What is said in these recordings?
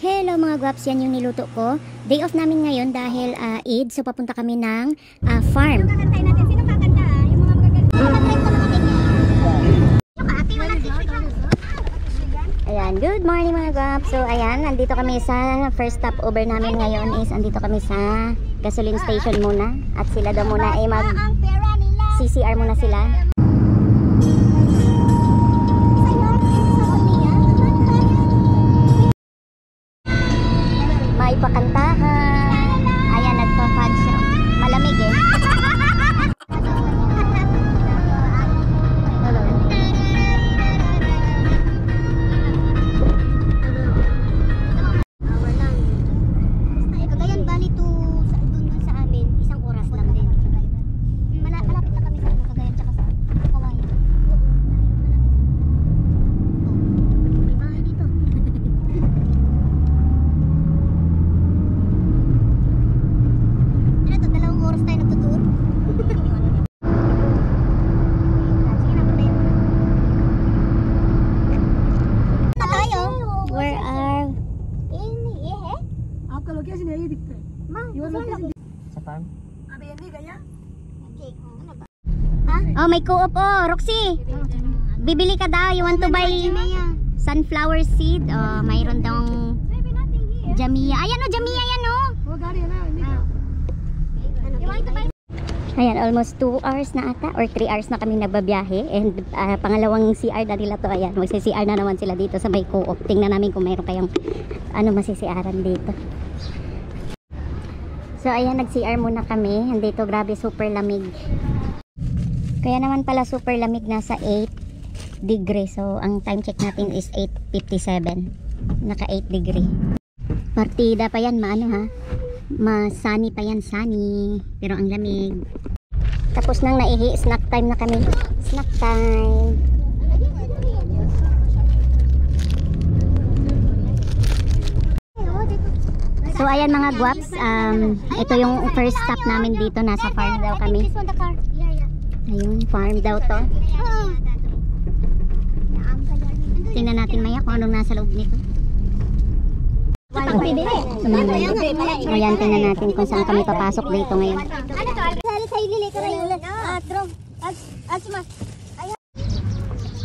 Hello mga guwaps, yan yung niluto ko. Day off namin ngayon dahil Eid. So papunta kami ng farm. Sino kakantay natin? Sino kakanta? Yung mga magaganda. Ayan, good morning mga guwaps. So ayan, nandito kami sa first stop over namin ngayon is andito kami sa gasoline station muna. At sila daw muna ay CCR muna sila. May pakantahan. Ayan, nagpa-fudge siya. Malamig eh. Cagayan Valley to dun sa amin, isang oras lang din. Malapit na kami sa Cagayan tsaka sa Kawayan. May bahay dito. Dalawang oras tayo nagtutur. Where are आपका लोकेशन यही दिखता है your location sa farm? अबे ये नहीं गया Oh, may co-op oh, Roxy. Bibili ka daw, you want to buy sunflower seed? Oh, mayroon daw Jamia. Ayan oh, Jamia yan oh. वो गाड़ी है ना Ayan, almost 2 hours na ata or 3 hours na kami nagbabiyahe and pangalawang CR na nila to. Ayan, magsi-CR na naman sila dito sa may co-op. Tingnan namin kung mayroon kayong masisiaran dito. So ayan, nag-CR muna kami. Andito, grabe, super lamig. Kaya naman pala super lamig, nasa 8 degree. So ang time check natin is 8:57. Naka 8 degree. Partida pa yan, maano ha? Sunny pa yan, sunny. Pero ang lamig. Tapos nang naihi, snack time na kami. Snack time. So ayan mga guwaps, ito yung first stop namin dito. Nasa farm daw kami. Ayun, farm daw to. Tingnan natin maya kung anong nasa loob nito. Ayan, tingnan natin kung saan kami papasok dito ngayon.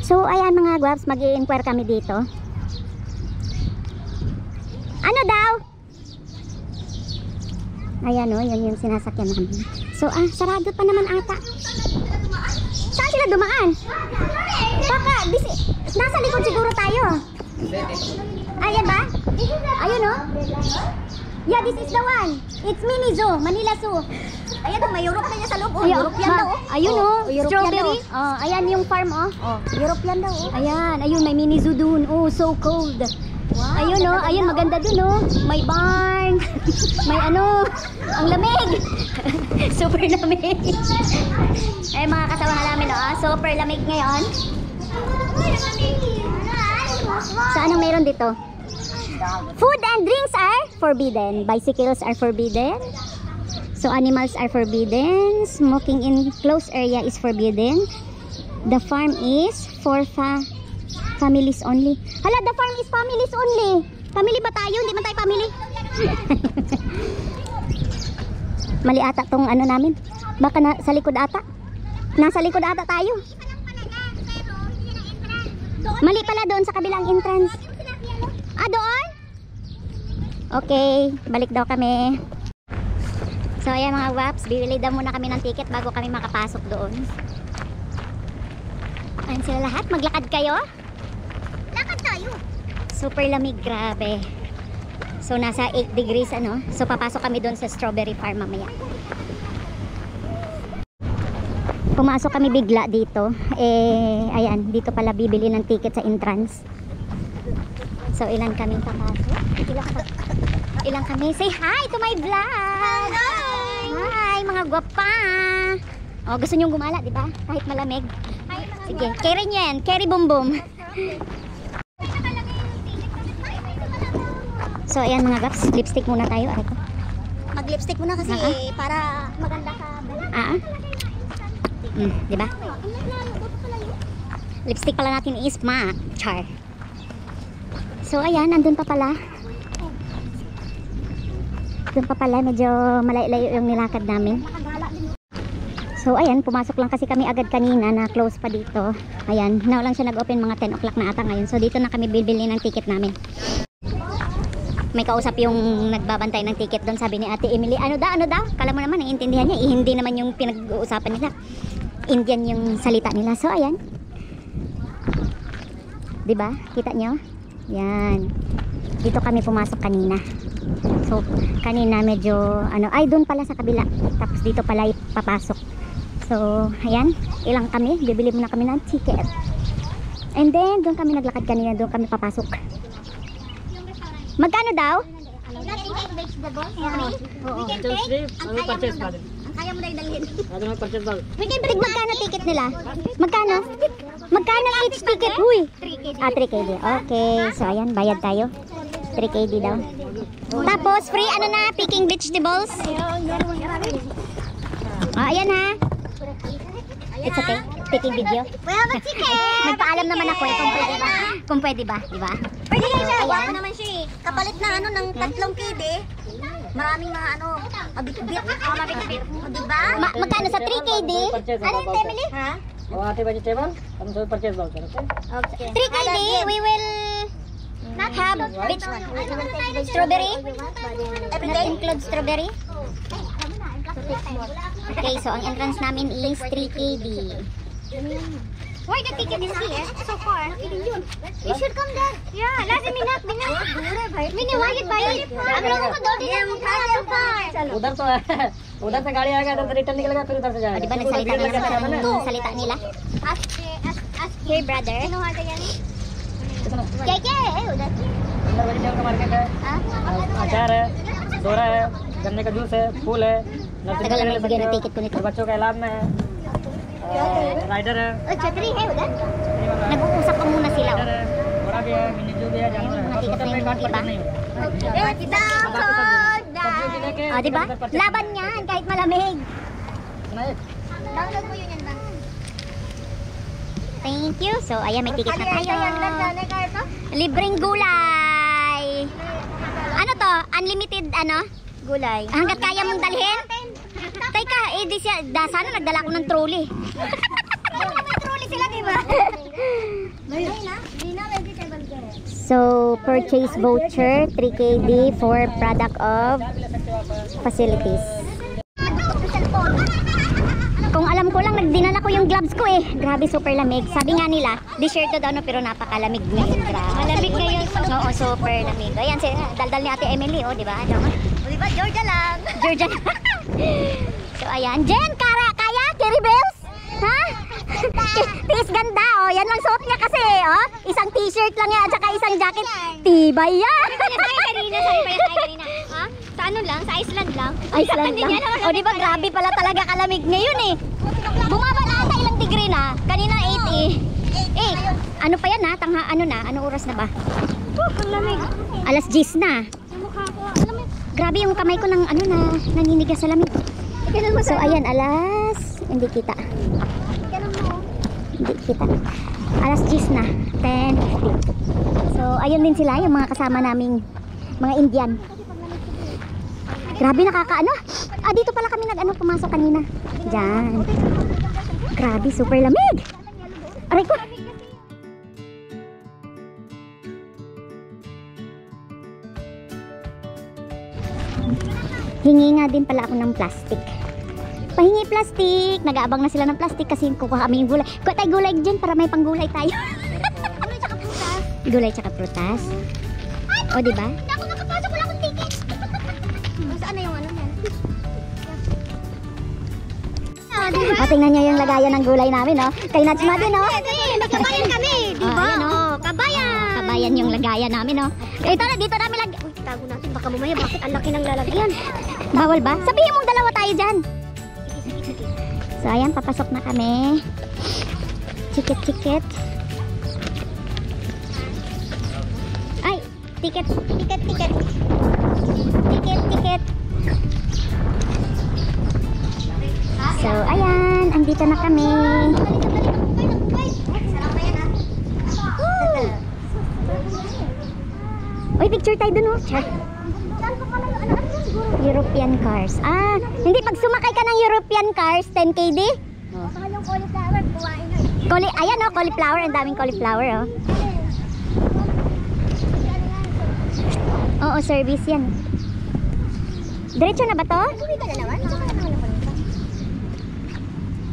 So ayan mga guwaps, mag-i-inquire kami dito. Ano daw? Ayan o, yun yung sinasakyan namin. So sarado pa naman ata. Saan sila dumaan? Baka, nasa likod siguro tayo. Ayan ba? Ayun o. Yeah, this is the one. It's mini zoo, Manila Zoo. Ayan, may Europe na niya sa loob. European daw. Ayun o, European strawberry. Ayan yung farm o. European daw. Ayan, ayun, may mini zoo dun. Oh, so cold. Wow, ayun o, ayun, maganda dun o. May barn. May ang lamig. Super lamig. Eh, mga kasama namin o. Super lamig ngayon. So, anong meron dito? Food and drinks are forbidden. Bicycles are forbidden. So, animals are forbidden. Smoking in closed area is forbidden. The farm is for families only. Hala, the farm is families only. Family ba tayo? Hindi man tayo family. Mali ata tong namin. Baka sa likod ata. Nasa likod ata tayo. Mali pala doon sa kabilang entrance. Doon? Okay, balik daw kami. So ayan mga waps, bibili daw muna kami ng ticket bago kami makapasok doon. Ayan sila lahat, maglakad kayo? Lakad tayo. Super lamig, grabe. So nasa 8 degrees So papasok kami doon sa strawberry farm mamaya. Pumasok kami bigla dito. Ayan, dito pala bibili ng ticket sa entrance. So ilan kaming papasok? Ilan kami? Say hi to my vlog! Hi mga gwapa! Oh, gusto nyong gumala, di ba? Kahit malamig. Sige, carry nyo yan. Carry bum bum. So ayan mga gaps, lipstick muna tayo. Mag-lipstick muna kasi para maganda ka. Di ba? Lipstick pala natin is MAC. Char. So ayan, nandun pa pala. Doon pa pala, medyo malayo yung nilakad namin. So ayan, pumasok lang kasi kami agad kanina na close pa dito. Ayan, now lang siya nag-open, mga 10 o'clock na ata ngayon. So dito na kami bibili ng ticket namin. May kausap yung nagbabantay ng ticket doon, sabi ni Ate Emily, ano daw? Kala mo naman, naiintindihan niya. Hindi naman yung pinag-uusapan nila. Indian yung salita nila. So ayan. 'Di ba? Kita nyo? Yan. Dito kami pumasok kanina. So kanina medyo ay doon pala sa kabila. Tapos dito pala papasok. So, ayan, ilang kami, bibili muna kami ng ticket. And then, doon kami naglakad kanina, doon kami papasok. Magkano daw? Kaya mo na idalhin. Magkano ticket nila? Magkano? Magkano each ticket? Huy! 3KD. Okay, so ayan, bayad tayo. 3KD daw. Tapos, free picking vegetables. Ayan ha. It's okay. Taking video. We have a ticket! Nagpaalam naman ako kung pwede ba, di ba? Pwede kayo siya. Wala naman siya eh. Kapalit na ng 3 KD. Maraming mga mabit-bit. Mabit-bit. Diba? Magkano sa 3KD? Ano yung Emily? Ha? Ate vegetable, हम सब purchase voucher, okay? 3KD, we will not have strawberry. Not include strawberry. Okay, so ang entrance namin is 3KD. Why the ticket is here? So far. You should come there. Yeah, last minute din na. Mini wajib bayar. हम लोगों को 2 दिन में खाना so far. उधर से गाड़ी आएगा, इधर से रिटर्न निकलेगा, फिर उधर से जाएगा। Di ba nagsalita nila sa salita nila? Hey brother. Ano ha yan? Kaya udah. अंदर वेजिटेबल का मार्केट है, अचार है, सोरा है, गन्ने का जूस है, फूल है, नर्सरी Tagal ले lang सकते bigyan ng हो, ticket ko nito. और बच्चों का इलाज में है, राइडर है, Oh, chhatri hai udah. Nag-uusap pa muna sila. Rider है, घोड़ा भी है, मिनी जू भी है, जानवर है, Mga ticket na yung card iba. Purchase नहीं होगा। Kita सब्जी लेके Oh, di ba? Laban yan kahit malamig. सुनाइए। Download mo yun yan ba? Thank you. So, ayan, may ticket na tayo. Ito? Libreng gulay. Ano to? Unlimited, Gulay. Hanggat kaya mong dalhin? Teka, di siya, sana nagdala ko ng trolley. May trolley sila, di ba? Di na vegetable ka rin. So, purchase voucher, 3KD for product of facilities. Kung alam ko lang, dinala ko yung gloves ko eh. Grabe, super lamig. Sabi nga nila, desierto daw no, pero napakalamig ngayon. Grabe. Malamig ngayon. Oo, super lamig. Ayan, daldal ni Ate Emily, oh, di ba? O, di ba? Georgia lang. Georgia. So, ayan. Jen, kaya? Carrie Bells? Ha? Tiis ganda, oh. Yan lang suot niya kasi, oh. Isang t-shirt lang yan, at saka isang jacket. Tibay yan. Sabi pa yan kanina. Ha? Sa ano lang? Sa Iceland lang? Iceland lang. O, di ba? Grabe pala talaga kalamig ngayon eh. Bumaba na ata ilang degree na. Kanina 8 eh. Ano pa yan ha? Ano oras na ba? Ang lamig. Alas 10 na. Yung mukha ko. Grabe yung kamay ko naninigas sa lamig. So ayan, hindi kita. Hindi kita. Alas 10 na. 10:50. So ayun din sila, yung mga kasama naming mga Indian. Grabe dito pala kami pumasok kanina. Diyan. Grabe, super lamig. Aray ko. Hingi nga din pala ako ng plastic. Pahingi plastic. Nag-aabang na sila ng plastic kasi kukuha kami yung gulay. Kuha tayo gulay dyan para may panggulay tayo. Gulay tsaka prutas. Gulay tsaka prutas. O, diba? Hindi ako makapasok. Wala akong ticket. Saan na yung ano yan? O, tingnan nyo yung lagayan ng gulay namin, no? Kay Natsma din, no? Magkabayan kami. Di ba? Ayan, oh. Kabayan. Kabayan yung lagayan namin, no? Dito namin Uy, tago natin. Baka mamaya bakit ang laki ng lalagyan. Bawal ba? Sabihin mong dalawa tayo dyan. So, ayan, papasok na kami. Ticket. Ay, ticket. So, ayan, andito na kami. Uy, picture tayo dun, oh. Chat. Yung European cars. Ah, hindi pag sumakay ka ng European cars, 10KD? Mahal yung cauliflower, kuhain na. Ayan oh, cauliflower. Ang daming cauliflower oh. Oo, service yan. Diretso na ba to? Hindi ka na naman?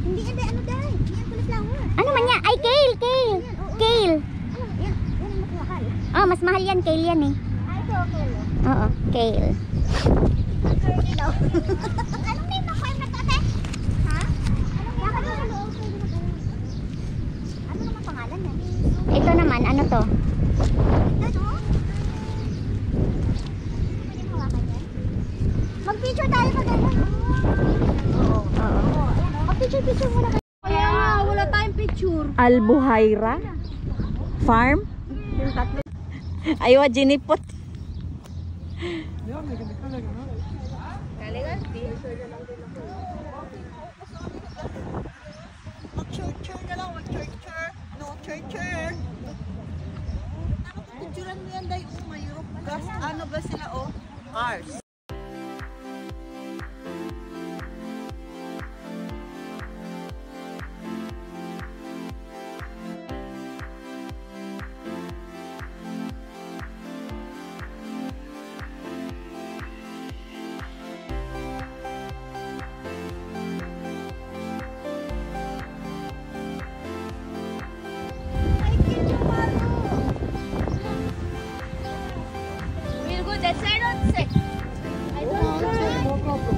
Hindi, ano dahil? Hindi ang cauliflower. Ano man yan? Ay, kale, kale. Kale. Ano, yan ang mas mahal. Oh, mas mahal yan, kale yan eh. Ito, okay. Oo, kale. Anong name ng farm na to, ate? Ha? Anong name ng ano naman pangalan niya? Ito naman, ano to? Ito, no? Pwede mo hawakan yan? Mag-picture tayo pag gano'n. Oo. Mag-picture muna kayo. Kaya wala tayong picture. Albuhaira Farm. Ayaw, ginipot. Mag-churcher na lang, mag-churcher. No, churcher. Picturean mo yan, Day. Oh, may Europe gas. Ano ba sila, oh? Cars. We'll go that side or side? I don't know. No problem.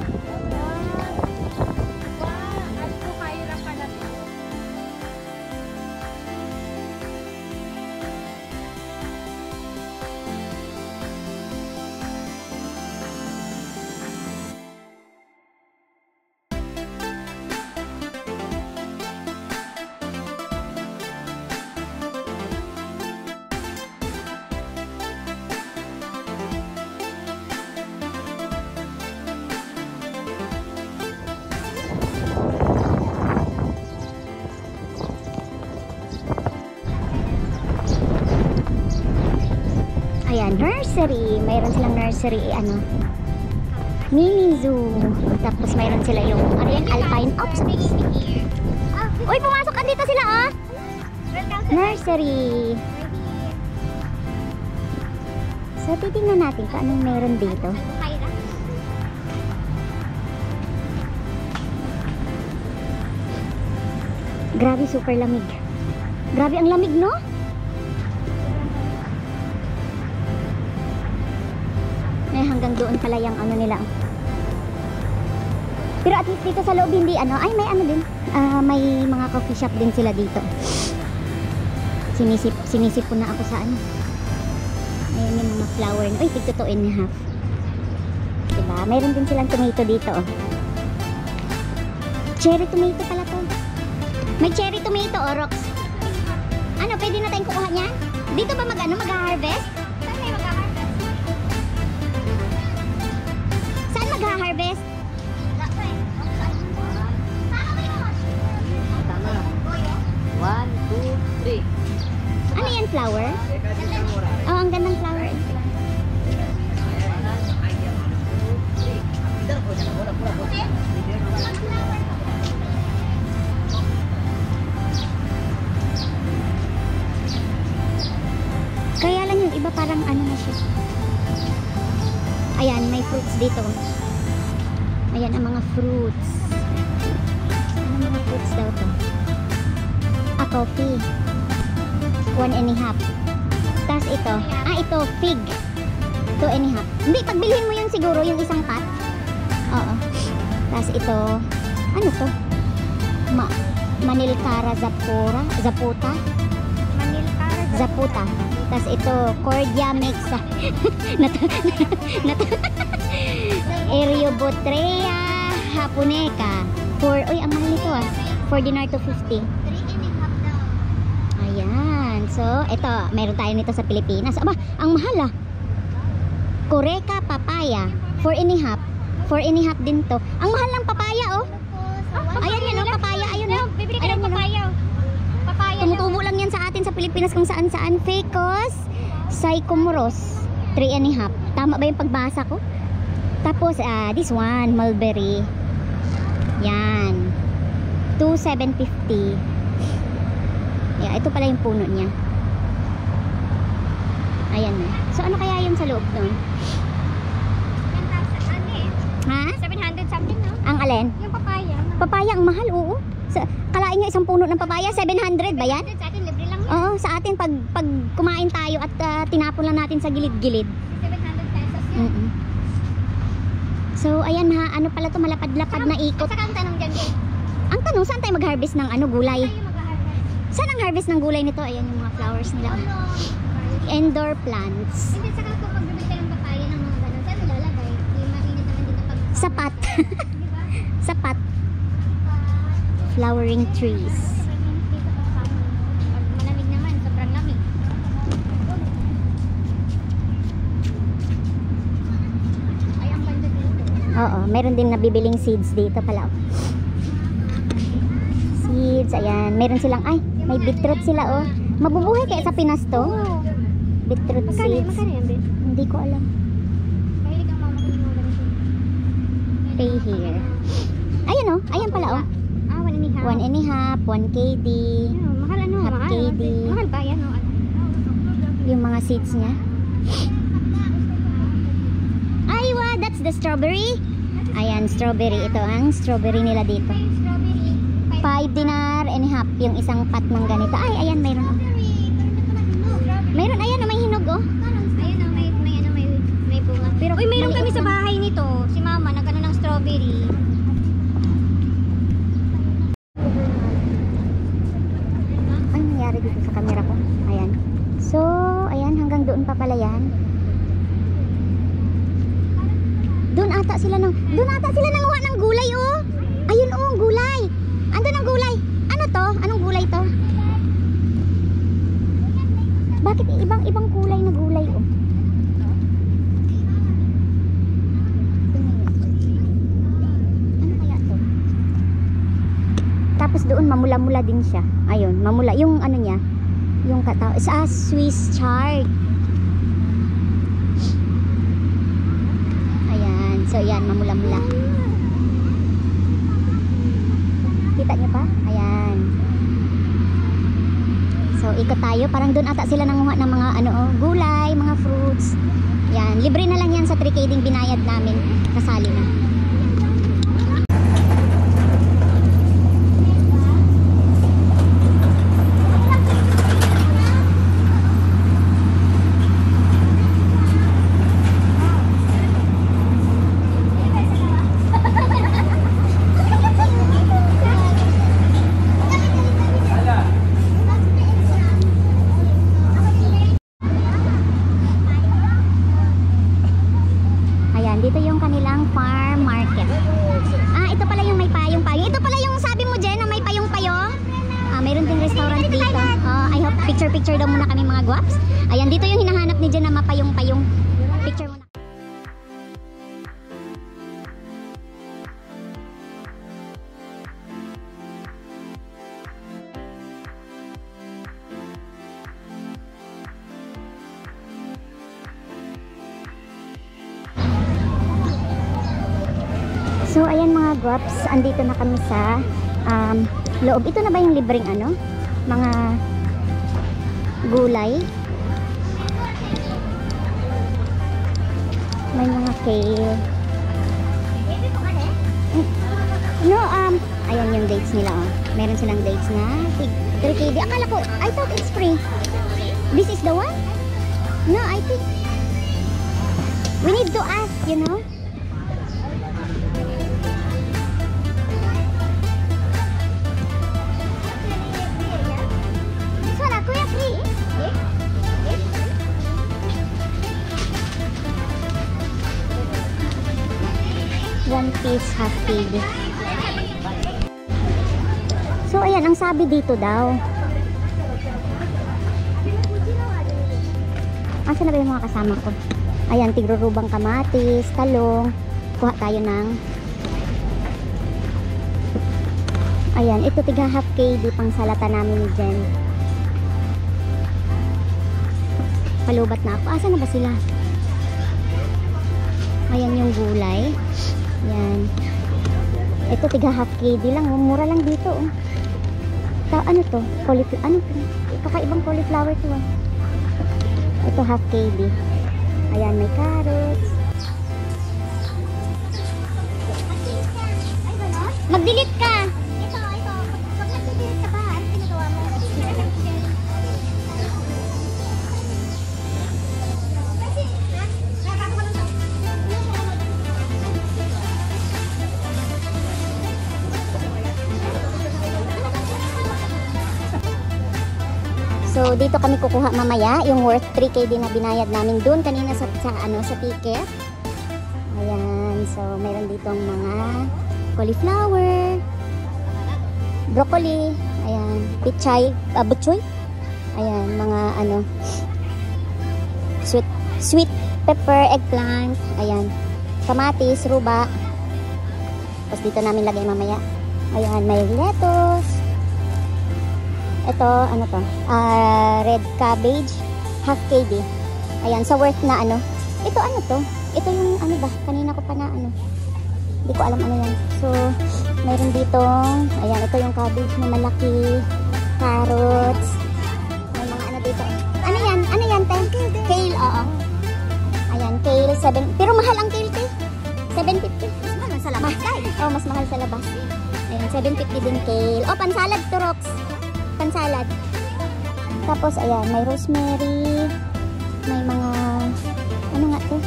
Ayan, nursery. Mayroon silang nursery, ano, mini zoo. Tapos mayroon sila yung, ano yan, alpine ops. Uy, pumasok ka dito sila, ah! Nursery. So, titingnan natin kung anong meron dito. Grabe, super lamig. Grabe ang lamig, no? Eh, hanggang doon pala yung ano nila. Pero at least dito sa loob hindi ano, ay may ano din. May mga coffee shop din sila dito. Sinisip po na ako sa ano. Ayun yung mga flower. Uy, tigto 2.5. Diba? Mayroon din silang tomato dito. Oh. Cherry tomato pala to. May cherry tomato, oh, Rox. Ano, pwede na tayong kukuha niyan? Dito ba mag-harvest? Saan kayo mag-harvest? Saan mag-harvest? One, two, three. Ano yan, flower? Oh, ang gandang flower. Kaya lang yung iba parang ano na siya. Ayan, may fruits dito. Ayan ang mga fruits. Ano mga fruits daw to? A coffee. 1.5. Tapos ito. Ito, fig. 2.5. Hindi, pagbilhin mo yun siguro, yung isang pot. Oo. Tapos ito, ano to? Manilcara Zaputa. Zaputa. Tapos ito, Cordia Mixa. Eriobotrea Japoneca. Uy, ang mahal nito ah. For dinar to 50. Ayan. So, ito, meron tayo nito sa Pilipinas. Aba, ang mahal ah. Coreka Papaya. 4.5. 4.5 din to. Ang mahal ng papaya oh. Ayan yan oh, papaya. Ayun oh. Bibili ka ng papaya. Papaya. Tumutubo lang yan sa atin sa Pilipinas kung saan-saan. Ficus Sycomoros 3.5. Tama ba yung pagbasa ko? Tapos, this one, mulberry. Yan. 2,750. Yeah, ito pala yung puno niya. Ayan na. So, ano kaya yun sa loob nun? Ha? 700 something, no? Ang alin? Yung papaya. Papaya, ang mahal, oo. Kalain nyo isang puno ng papaya, 700 ba yan? Sa atin, libre lang yun. Oo, sa atin pag kumain tayo at tinapon lang natin sa gilid-gilid. 700 pesos yun. So, ayan ha, ano pala to, malapad-lapad na ikot. Saka ang tanong dyan, Jay. Ang tanong, saan tayo mag-harvest ng gulay? Tayo mag-harvest. Saan ang harvest ng gulay nito? Ayan yung mga flowers nila. Indoor plants. Hindi, saka kung magbibig ka ng papaya ng mga ganun, saan mo lalagay? Yung mainit naman din na pag... Sapat. Diba? Sapat. Flowering trees. Dito pag malamig naman, sobrang lamig. Ay, ang banda dito. Oo, meron din nabibiling seeds dito pala. Seeds, ayan. Meron silang, ay, may beetroot sila oh. Mabubuhay kaya sa Pinas to? Beetroot seeds. Magkano yan, Ben? Hindi ko alam. Mahilig ang mama ko yung mga ganito. Pay here. Ayun oh, ayan pala oh. 1 and a half. 1 KD. Mahal ano? Half Mahal. KD. Mahal ba yan? Yung mga seeds niya. Ay, wow, that's the strawberry. Ayan, strawberry. Ito ang strawberry nila dito. Strawberry. 5 dinar and a half yung isang pot ng ganito. Ay, ayan, mayroon oh. Mayroon, ayan oh, may hinog oh. Ayun oh, may bunga. Pero uy, mayroon maliit kami sa lang. bahay nito. Si mama, nagano ng strawberry. Ano nangyari dito sa camera ko? Ayan. So, ayan, hanggang doon pa pala yan. Doon ata sila nanguha ng gulay oh. Ayun oh, ang gulay. Andun ang gulay. Ano to? Anong gulay to? Bakit ibang kulay na gulay oh? Ano kaya to? Tapos doon mamula-mula din siya. Ayun, mamula. Yung ano niya, yung Swiss chard. Ayan, so yan, mamula-mula. Kita niyo pa? Ayan. So, ikot tayo. Parang doon ata sila nanguha ng mga gulay, mga fruits. Yan, libre na lang yan sa 3K ding binayad namin. Kasali na. Dito yung kanilang farm market. Ito pala yung may payong-payong. Ito pala yung sabi mo, Jen, na may payong-payong. Mayroon ding restaurant dito. I hope picture-picture daw muna kami mga guwaps. Ayan, dito yung hinahanap ni Jen na mapayong-payong. Picture muna. So, ayan mga guwaps, andito na kami sa loob. Ito na ba yung libreng mga gulay? May mga kale. No, ayan yung dates nila oh. Meron silang dates na 3KD. Akala ko, I thought it's free. This is the one? No, I think we need to ask, you know. One piece half KD. So ayan, ang sabi dito daw. Asan na ba yung mga kasama ko? Ayan, tigrurubang kamatis, talong. Kuha tayo ng ayan, ito tiga half KD pang salata namin ni Jen. Palubat na ako. Asan na ba sila? Ayan yung gulay. Yan. Ito tiga half KD lang. Mura lang dito. Oh. Ano to? Ano to? Kakaibang cauliflower to. Ito half KD. Ayan, may carrots. Mag-delete ka! Ito. Pag nag-delete ka ba, ano pinagawa mo? So, dito kami kukuha mamaya yung worth 3KD na binayad namin doon kanina sa ticket. Ayan. So, meron ditong mga cauliflower, broccoli, ayan, pichay, butchoy. Ayan, mga sweet pepper, eggplant, ayan, kamatis, ruba. Tapos dito namin lagay mamaya. Ayan, may lettuce. Ito, ano to? Red cabbage, half KD. Ayan, sa worth na Ito ano to? Ito yung ano ba? Kanina ko pa na Hindi ko alam ano yan. So, meron ditong, ayan, ito yung cabbage na malaki, carrots, may mga ano dito. Ano yan? Ano yan, te? Kale, oo. Ayan, kale, 7. Pero mahal ang kale, te. 750. Mas mahal sa labas. Oh, mas mahal sa labas. Ayan, 750 din kale. Oh, pansalad to, Rox. Pansalad. Tapos, ayan, may rosemary, may mga, ano nga to?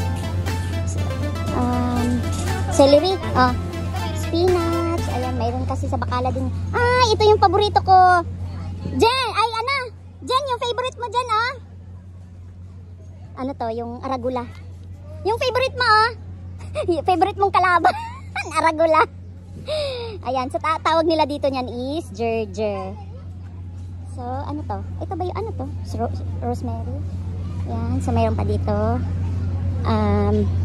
Celery, spinach, ayan, mayroon kasi sa bakala din. Ito yung paborito ko. Jen, Jen, yung favorite mo dyan, Ano to, yung arugula. Yung favorite mo, favorite mong kalaban, arugula. Ayan, so tawag nila dito niyan is Gerger. So, ano to? Ito ba yung ano to? Rosemary. Ayan, so mayroon pa dito.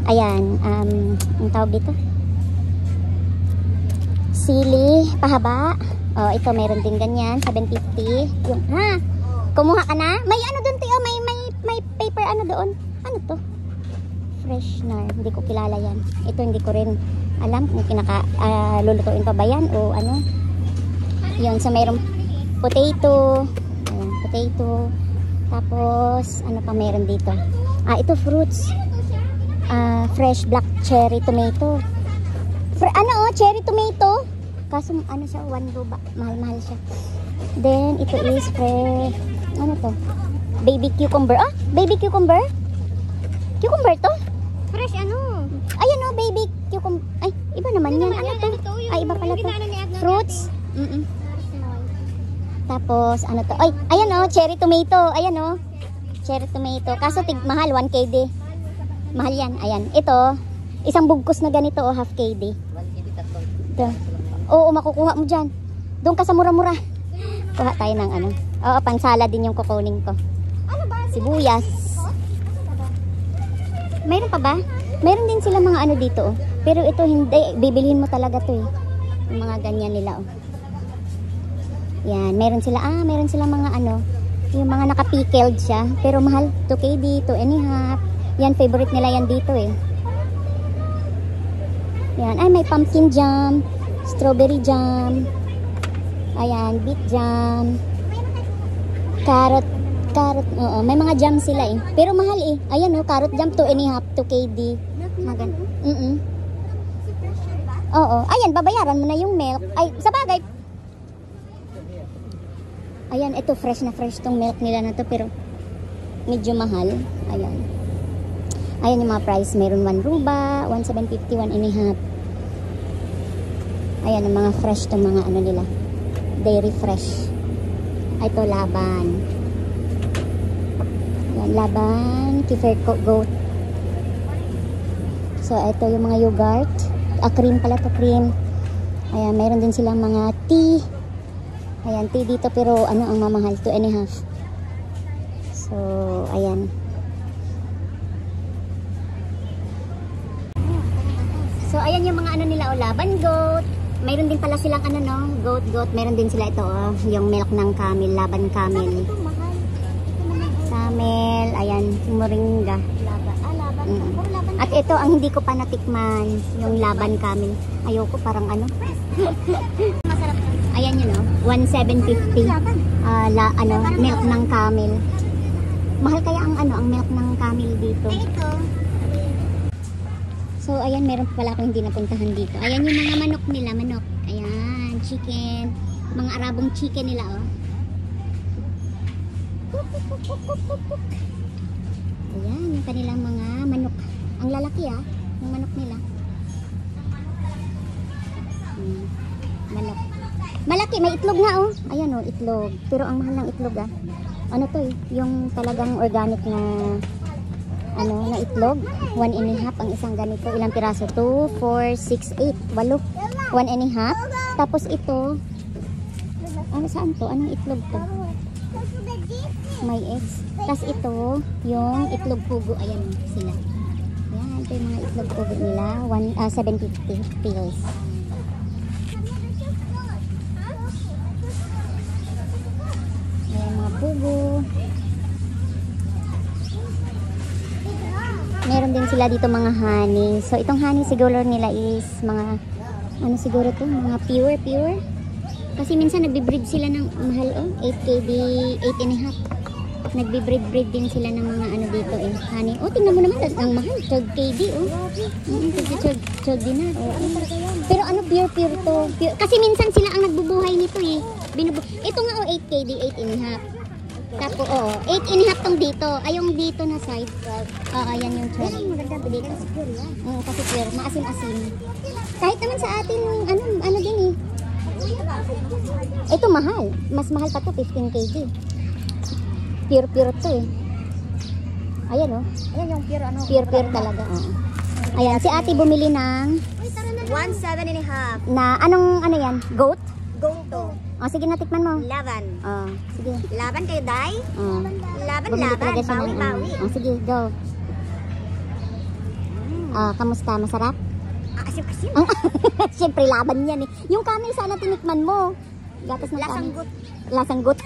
Ayan, ang tawag dito? Sili, pahaba. Oh, ito mayroon din ganyan, 750. Yung, kumuha ka na? May ano doon, Tio? May paper ano doon? Ano to? Freshener. Hindi ko kilala yan. Ito hindi ko rin alam kung lulutuin pa ba yan o ano. Yun, so mayroong potato. Ayan, potato. Tapos, ano pa meron dito? Ito fruits. Fresh black cherry tomato. Cherry tomato. Kaso, ano siya, 1 ruba. Mahal-mahal siya. Then, ito is fresh, ano to? Baby cucumber. Baby cucumber? Cucumber to? Fresh ano? Ayan baby cucumber. Ay, iba naman yan. Ano to? Iba pala to. Fruits. Tapos, ano to? Ay, ayan cherry tomato. Ayan cherry tomato. Kaso, mahal, 1KD. Mahal yan. Ayan. Ito, isang bugkos na ganito, half KD. 1KD tatlong. Ito. Oo, makukuha mo dyan. Doon ka sa mura-mura. Kuha tayo ng ano. Oo, pansala din yung kukunin ko. Sibuyas. Mayroon pa ba? Mayroon din sila mga ano dito. Pero ito hindi. Bibilhin mo talaga to eh. Yung mga ganyan nila Yan. Mayroon sila mga ano. Yung mga naka-pickled siya. Pero mahal. 2KD, 2.5. Yan, favorite nila yan dito eh. Yan. Ay, may pumpkin jam. Strawberry jam. Ayan, beet jam. Carrot. Oo. May mga jam sila eh. Pero mahal eh. Ayan carrot jam 2.5, 2KD. Magan. Oo. Ayan, babayaran mo na yung milk. Ay, sa bagay. Ayan, ito fresh na fresh tong milk nila na to pero medyo mahal. Ayan. Ayan yung mga price. Meron 1 ruba, 1.750, 1.5. Ayan ang mga fresh tong mga ano nila. Dairy fresh. Ito laban. Ayan, laban. Kefir goat. So, ito yung mga yogurt. Cream pala to, cream. Ayan, mayroon din silang mga tea. Ayan, tea dito pero ano ang mamahal? 2.5. So, ayan. So, ayan yung mga ano nila laban goat. Mayroon din pala silang ano goat. Mayroon din sila ito yung milk ng camel, laban camel. Camel, ayan, moringa. Laban. Laban. Puro laban At ito ang hindi ko pa natikman, yung laban camel. Ayoko, parang ano. Ayan yun, oh. 1,750. Milk ng camel. Mahal kaya ang ang milk ng camel dito. Ito. So, ayan, meron pa pala akong hindi napuntahan dito. Ayan yung mga manok nila, manok. Ayan, chicken. Mga Arabong chicken nila, oh. Ayan, yung kanilang mga manok. Ang lalaki, ah. Yung manok nila. Manok. Malaki, may itlog nga, oh. Ayan, oh, itlog. Pero ang mahal ng itlog, ah. Ano to, eh? Yung talagang organic na na itlog. 1.5 ang isang ganito. Ilang piraso? 2, 4, 6, 8. 8. 1.5. Tapos ito, ano saan to? Anong itlog to? May eggs. Tapos ito, yung itlog pugo. Ayan sila. Ayan, ito yung mga itlog pugo nila. 750 pills. Ayan, mga pugo. Meron din sila dito mga honey. So, itong honey siguro nila is mga, ano siguro to? Mga pure. Kasi minsan nagbe-breed sila ng mahal, oh. 8 kb, 8.5. Nagbe-breed din sila ng mga ano dito, eh. Honey. Oh, tingnan mo naman, ang mahal. 12 kb, oh. 12 dinar, oh. Pero ano, pure to. Pure. Kasi minsan sila ang nagbubuhay nito, eh. Ito nga, oh, 8 kb, 8.5. Tapos, 8.5 tong dito. Ay, yung dito na side. Ayan yung 12. Ay, maganda dito. Kasi pure yan. Kasi pure. Maasim-asim. Kahit naman sa atin, ano din eh. Ito mahal. Mas mahal pa to, 15 kg. Pure to eh. Ayan, oh. Ayan yung pure ano. Pure talaga. Ayan, si ate bumili ng 1.7.5. na, anong, ano yan? Goat? Go. Sige, natikman mo. Laban. Sige. Laban kayo, Day? Bumili talaga siya ng Bawi. sige, go. Kamusta? Masarap? Asim-asim. Siyempre, laban yan eh. Yung camel sana tinikman mo. Gatas ng camel. Lasang gut.